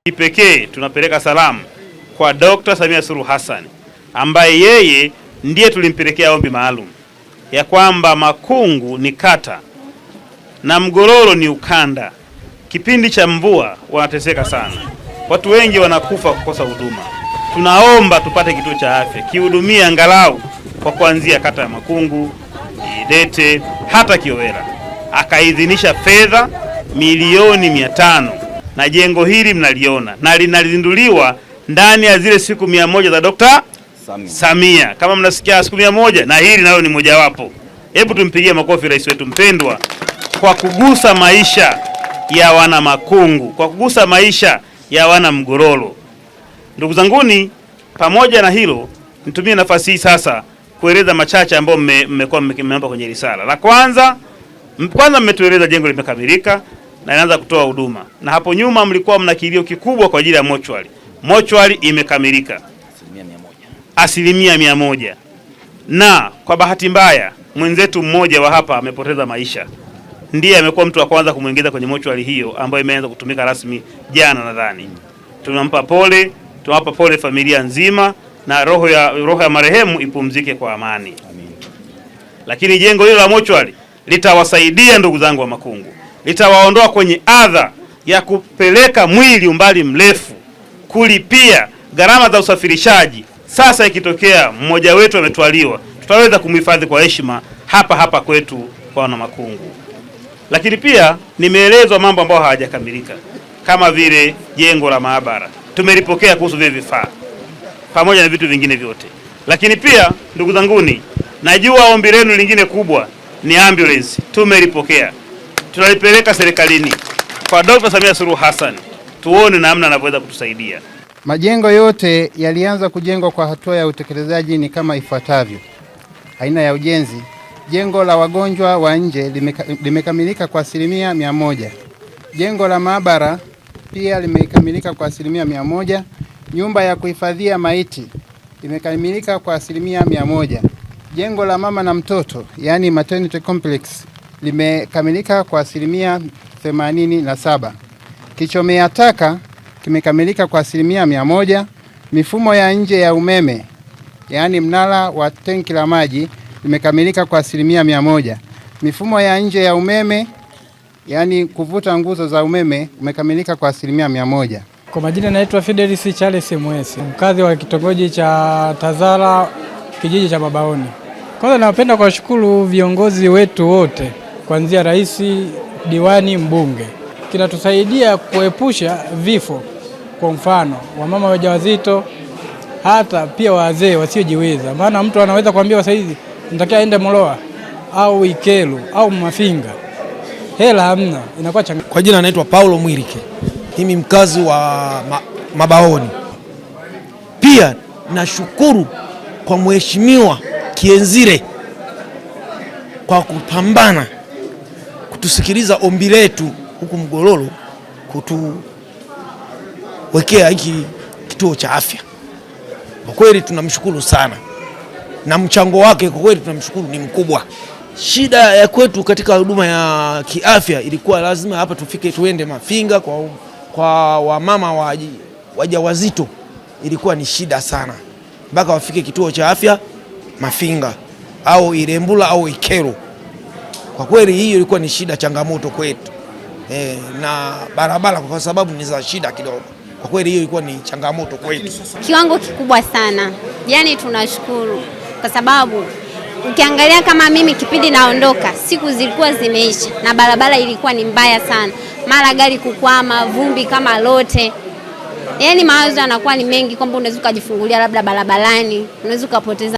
Kipekee tunapeleka salamu kwa Dr. Samia Suluhu Hassan ambaye yeye ndiye tulimpelekea ombi maalum ya kwamba Makungu ni kata na Mgololo ni ukanda. Kipindi cha mvua wanateseka sana, watu wengi wanakufa kukosa huduma. Tunaomba tupate kituo cha afya kihudumia angalau kwa kuanzia kata ya Makungu, Idete hata Kiowera. Akaidhinisha fedha milioni 500 na jengo hili mnaliona na linazinduliwa ndani ya zile siku 100 za Dr. Samia. Kama mnasikia siku 100 na hili nayo ni mojawapo. Hebu tumpigie makofi rais wetu mpendwa kwa kugusa maisha ya wana Makungu, kwa kugusa maisha ya wana Mgololo. Ndugu zanguni, pamoja na hilo nitumie nafasi hii sasa kueleza machache ambayo mmekuwa mmeomba kwenye risala. La kwanza mmetueleza jengo limekamilika na inaanza kutoa huduma. Na hapo nyuma mlikuwa mna kilio kikubwa kwa ajili ya mochwari. Mochwari imekamilika asilimia 100. Na kwa bahati mbaya mwenzetu mmoja wa hapa amepoteza maisha. Ndiye amekuwa mtu wa kwanza kumuingiza kwenye mochwari hiyo ambayo imeanza kutumika rasmi jana nadhani. Tunampa pole, tunawapa pole familia nzima na roho ya marehemu ipumzike kwa amani. Amin. Lakini jengo hilo la mochwari litawasaidia ndugu zangu wa Makungu. Litawaondoa kwenye adha ya kupeleka mwili umbali mrefu, kulipia gharama za usafirishaji. Sasa ikitokea mmoja wetu ametwaliwa, tutaweza kumhifadhi kwa heshima hapa kwetu kwa wana Makungu. Lakini pia nimeelezwa mambo ambayo hayajakamilika kama vile jengo la maabara. Tumelipokea kuhusu vile vifaa pamoja na vitu vingine vyote. Lakini pia ndugu zanguni, najua ombi lenu lingine kubwa ni ambulance. Tumelipokea. Tunalipeleka serikalini kwa Dr. Samia Suluhu Hassan, tuone namna anavyoweza kutusaidia. Majengo yote yalianza kujengwa kwa hatua ya utekelezaji ni kama ifuatavyo. Aina ya ujenzi: jengo la wagonjwa wa nje limekamilika kwa asilimia 100. Jengo la maabara pia limekamilika kwa asilimia 100. Nyumba ya kuhifadhia maiti imekamilika kwa asilimia 100. Jengo la mama na mtoto, yani maternity complex, limekamilika kwa asilimia 87. Kichomea taka kimekamilika kwa asilimia 100. Mifumo ya nje ya umeme, yani mnara wa tenki la maji, limekamilika kwa asilimia 100. Mifumo ya nje ya umeme, yani kuvuta nguzo za umeme, imekamilika kwa asilimia 100. Kwa majina naitwa Fidelis Charles Mwesi, mkazi wa kitongoji cha Tazara, kijiji cha Babaoni. Kwanza napenda kuwashukuru viongozi wetu wote, kuanzia rais, diwani, mbunge. Kinatusaidia kuepusha vifo, kwa mfano wamama wajawazito, hata pia wazee wasiojiweza. Maana mtu anaweza kuambia sasa hivi nitakia aende Moloa au Ikelu au Mafinga, hela hamna, inakuwa changamoto. Kwa jina naitwa Paulo Mwirike, mimi mkazi wa Mabaoni. Pia nashukuru kwa mheshimiwa Kienzire kwa kupambana kutusikiliza ombi letu huku Mgololo, kutuwekea hiki kituo cha afya. Kwa kweli tunamshukuru sana, na mchango wake kwa kweli tunamshukuru, ni mkubwa. Shida ya kwetu katika huduma ya kiafya ilikuwa lazima hapa tufike, tuende Mafinga kwa wamama wajawazito. Ilikuwa ni shida sana mpaka wafike kituo cha afya Mafinga au Irembula au Ikero. Kwa kweli hiyo ilikuwa ni shida, changamoto kwetu. Na barabara kwa sababu ni za shida kidogo. Kwa kweli hiyo ilikuwa ni changamoto kwetu. Kiwango kikubwa sana. Yaani tunashukuru kwa sababu ukiangalia kama mimi kipindi naondoka, siku zilikuwa zimeisha na barabara ilikuwa ni mbaya sana. Mara gari kukwama, vumbi kama lote. Yaani mawazo yanakuwa ni mengi kwamba unaweza kujifungulia labda barabarani, unaweza kupoteza